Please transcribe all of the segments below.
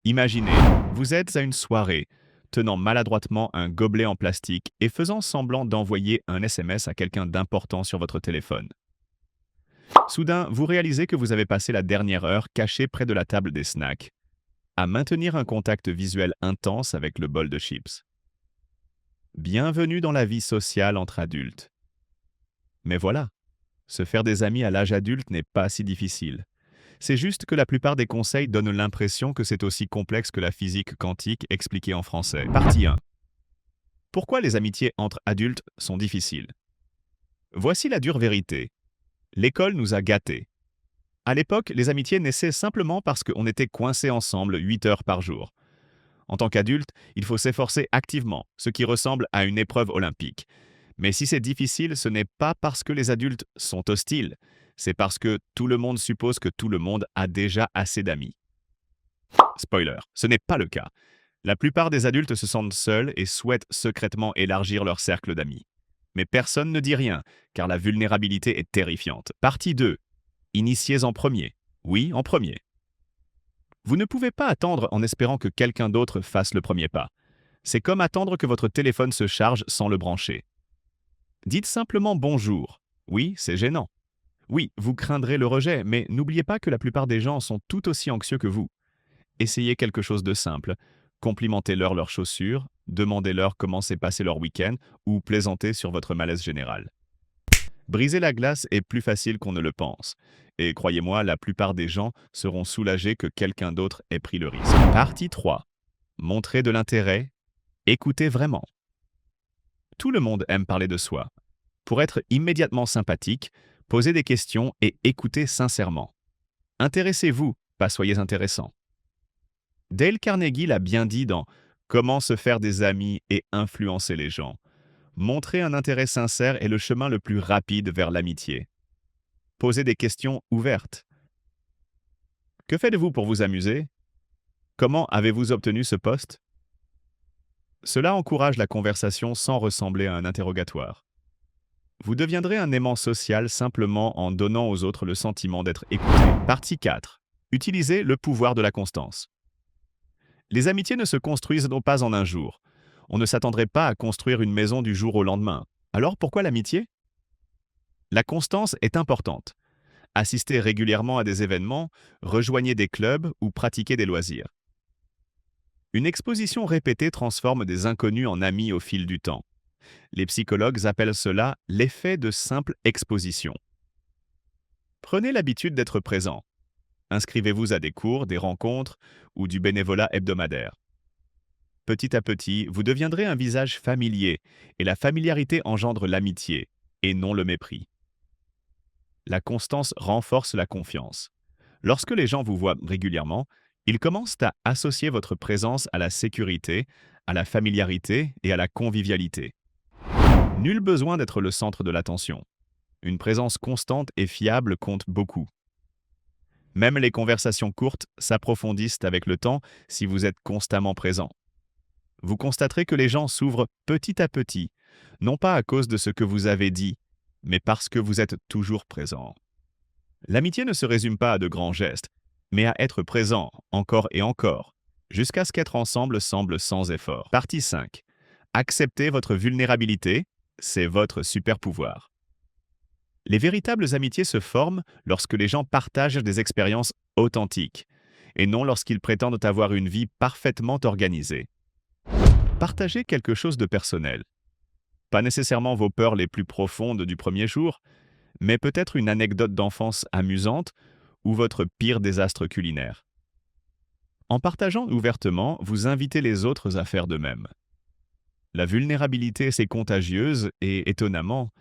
Imaginez, vous êtes à une soirée, tenant maladroitement un gobelet en plastique et faisant semblant d'envoyer un SMS à quelqu'un d'important sur votre téléphone. Soudain, vous réalisez que vous avez passé la dernière heure caché près de la table des snacks, à maintenir un contact visuel intense avec le bol de chips. Bienvenue dans la vie sociale entre adultes. Mais voilà, se faire des amis à l'âge adulte n'est pas si difficile. C'est juste que la plupart des conseils donnent l'impression que c'est aussi complexe que la physique quantique expliquée en français. Partie 1. Pourquoi les amitiés entre adultes sont difficiles? Voici la dure vérité. L'école nous a gâtés. À l'époque, les amitiés naissaient simplement parce qu'on était coincés ensemble 8 heures par jour. En tant qu'adulte, il faut s'efforcer activement, ce qui ressemble à une épreuve olympique. Mais si c'est difficile, ce n'est pas parce que les adultes sont hostiles, c'est parce que tout le monde suppose que tout le monde a déjà assez d'amis. Spoiler, ce n'est pas le cas. La plupart des adultes se sentent seuls et souhaitent secrètement élargir leur cercle d'amis. Mais personne ne dit rien, car la vulnérabilité est terrifiante. Partie 2. Initiez en premier. Oui, en premier. Vous ne pouvez pas attendre en espérant que quelqu'un d'autre fasse le premier pas. C'est comme attendre que votre téléphone se charge sans le brancher. Dites simplement bonjour. Oui, c'est gênant. Oui, vous craindrez le rejet, mais n'oubliez pas que la plupart des gens sont tout aussi anxieux que vous. Essayez quelque chose de simple. Complimentez-leur leurs chaussures, demandez-leur comment s'est passé leur week-end ou plaisantez sur votre malaise général. Briser la glace est plus facile qu'on ne le pense. Et croyez-moi, la plupart des gens seront soulagés que quelqu'un d'autre ait pris le risque. Partie 3. Montrez de l'intérêt. Écoutez vraiment. Tout le monde aime parler de soi. Pour être immédiatement sympathique, posez des questions et écoutez sincèrement. Intéressez-vous, pas soyez intéressant. Dale Carnegie l'a bien dit dans Comment se faire des amis et influencer les gens. Montrer un intérêt sincère est le chemin le plus rapide vers l'amitié. Posez des questions ouvertes. Que faites-vous pour vous amuser? Comment avez-vous obtenu ce poste? Cela encourage la conversation sans ressembler à un interrogatoire. Vous deviendrez un aimant social simplement en donnant aux autres le sentiment d'être écouté. Partie 4. Utilisez le pouvoir de la constance. Les amitiés ne se construisent non pas en un jour. On ne s'attendrait pas à construire une maison du jour au lendemain. Alors pourquoi l'amitié? La constance est importante. Assistez régulièrement à des événements, rejoignez des clubs ou pratiquez des loisirs. Une exposition répétée transforme des inconnus en amis au fil du temps. Les psychologues appellent cela l'effet de simple exposition. Prenez l'habitude d'être présent. Inscrivez-vous à des cours, des rencontres ou du bénévolat hebdomadaire. Petit à petit, vous deviendrez un visage familier et la familiarité engendre l'amitié et non le mépris. La constance renforce la confiance. Lorsque les gens vous voient régulièrement, ils commencent à associer votre présence à la sécurité, à la familiarité et à la convivialité. Nul besoin d'être le centre de l'attention. Une présence constante et fiable compte beaucoup. Même les conversations courtes s'approfondissent avec le temps si vous êtes constamment présent. Vous constaterez que les gens s'ouvrent petit à petit, non pas à cause de ce que vous avez dit, mais parce que vous êtes toujours présent. L'amitié ne se résume pas à de grands gestes, mais à être présent encore et encore, jusqu'à ce qu'être ensemble semble sans effort. Partie 5. Acceptez votre vulnérabilité, c'est votre super pouvoir. Les véritables amitiés se forment lorsque les gens partagent des expériences authentiques, et non lorsqu'ils prétendent avoir une vie parfaitement organisée. Partagez quelque chose de personnel. Pas nécessairement vos peurs les plus profondes du premier jour, mais peut-être une anecdote d'enfance amusante ou votre pire désastre culinaire. En partageant ouvertement, vous invitez les autres à faire de même. La vulnérabilité, c'est contagieuse et, étonnamment,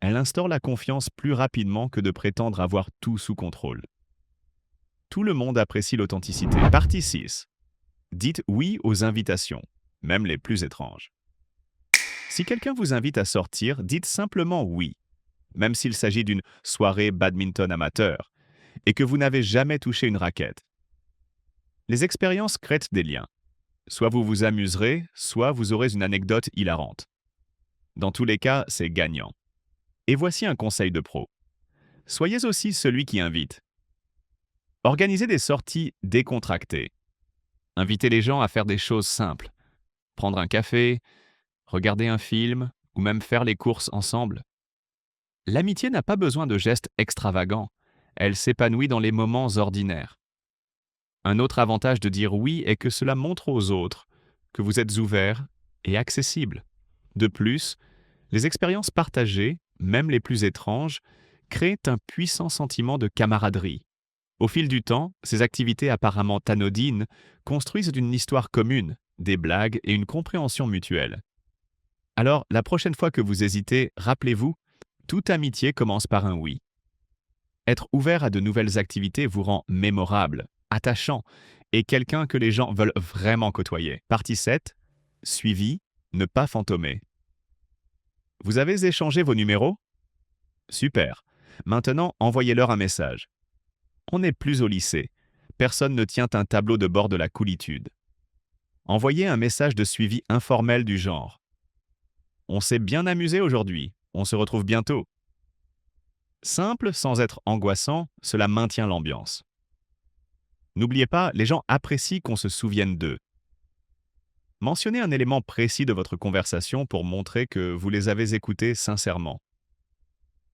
elle instaure la confiance plus rapidement que de prétendre avoir tout sous contrôle. Tout le monde apprécie l'authenticité. Partie 6. Dites oui aux invitations, même les plus étranges. Si quelqu'un vous invite à sortir, dites simplement oui, même s'il s'agit d'une soirée badminton amateur, et que vous n'avez jamais touché une raquette. Les expériences créent des liens. Soit vous vous amuserez, soit vous aurez une anecdote hilarante. Dans tous les cas, c'est gagnant. Et voici un conseil de pro. Soyez aussi celui qui invite. Organisez des sorties décontractées. Invitez les gens à faire des choses simples. Prendre un café, regarder un film ou même faire les courses ensemble. L'amitié n'a pas besoin de gestes extravagants. Elle s'épanouit dans les moments ordinaires. Un autre avantage de dire oui est que cela montre aux autres que vous êtes ouvert et accessible. De plus, les expériences partagées, même les plus étranges, créent un puissant sentiment de camaraderie. Au fil du temps, ces activités apparemment anodines construisent une histoire commune, des blagues et une compréhension mutuelle. Alors, la prochaine fois que vous hésitez, rappelez-vous, toute amitié commence par un oui. Être ouvert à de nouvelles activités vous rend mémorable, attachant et quelqu'un que les gens veulent vraiment côtoyer. Partie 7. Suivi, ne pas fantômer. Vous avez échangé vos numéros? Super. Maintenant, envoyez-leur un message. On n'est plus au lycée. Personne ne tient un tableau de bord de la coolitude. Envoyez un message de suivi informel du genre. On s'est bien amusé aujourd'hui. On se retrouve bientôt. Simple sans être angoissant, cela maintient l'ambiance. N'oubliez pas, les gens apprécient qu'on se souvienne d'eux. Mentionnez un élément précis de votre conversation pour montrer que vous les avez écoutés sincèrement.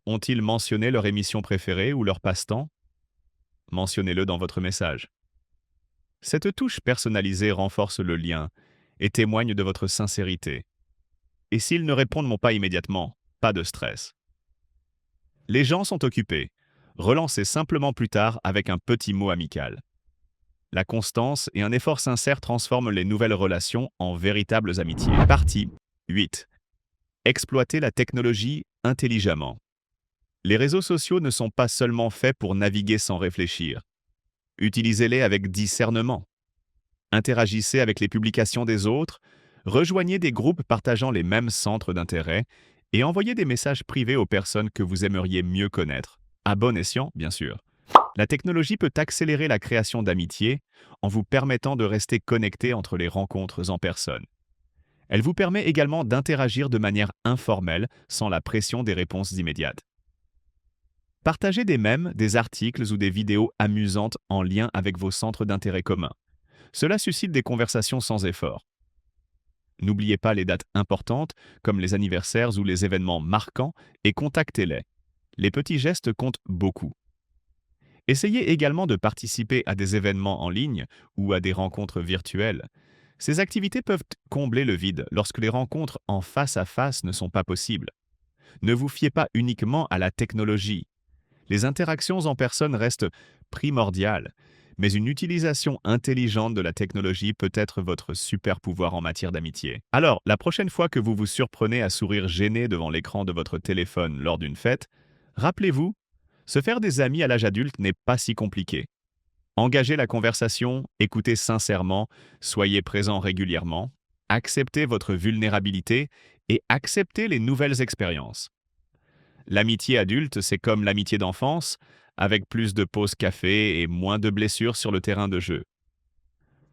Ont-ils mentionné leur émission préférée ou leur passe-temps? Mentionnez-le dans votre message. Cette touche personnalisée renforce le lien et témoigne de votre sincérité. Et s'ils ne répondent pas immédiatement, pas de stress. Les gens sont occupés. Relancez simplement plus tard avec un petit mot amical. La constance et un effort sincère transforment les nouvelles relations en véritables amitiés. Partie 8. Exploiter la technologie intelligemment. Les réseaux sociaux ne sont pas seulement faits pour naviguer sans réfléchir. Utilisez-les avec discernement. Interagissez avec les publications des autres, rejoignez des groupes partageant les mêmes centres d'intérêt et envoyez des messages privés aux personnes que vous aimeriez mieux connaître. À bon escient, bien sûr. La technologie peut accélérer la création d'amitiés en vous permettant de rester connecté entre les rencontres en personne. Elle vous permet également d'interagir de manière informelle sans la pression des réponses immédiates. Partagez des mèmes, des articles ou des vidéos amusantes en lien avec vos centres d'intérêt communs. Cela suscite des conversations sans effort. N'oubliez pas les dates importantes, comme les anniversaires ou les événements marquants, et contactez-les. Les petits gestes comptent beaucoup. Essayez également de participer à des événements en ligne ou à des rencontres virtuelles. Ces activités peuvent combler le vide lorsque les rencontres en face à face ne sont pas possibles. Ne vous fiez pas uniquement à la technologie. Les interactions en personne restent primordiales, mais une utilisation intelligente de la technologie peut être votre super pouvoir en matière d'amitié. Alors, la prochaine fois que vous vous surprenez à sourire gêné devant l'écran de votre téléphone lors d'une fête, rappelez-vous, se faire des amis à l'âge adulte n'est pas si compliqué. Engagez la conversation, écoutez sincèrement, soyez présent régulièrement, acceptez votre vulnérabilité et acceptez les nouvelles expériences. L'amitié adulte, c'est comme l'amitié d'enfance, avec plus de pauses café et moins de blessures sur le terrain de jeu.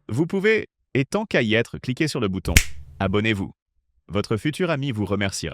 Vous pouvez, et tant qu'à y être, cliquer sur le bouton « Abonnez-vous ». Votre futur ami vous remerciera.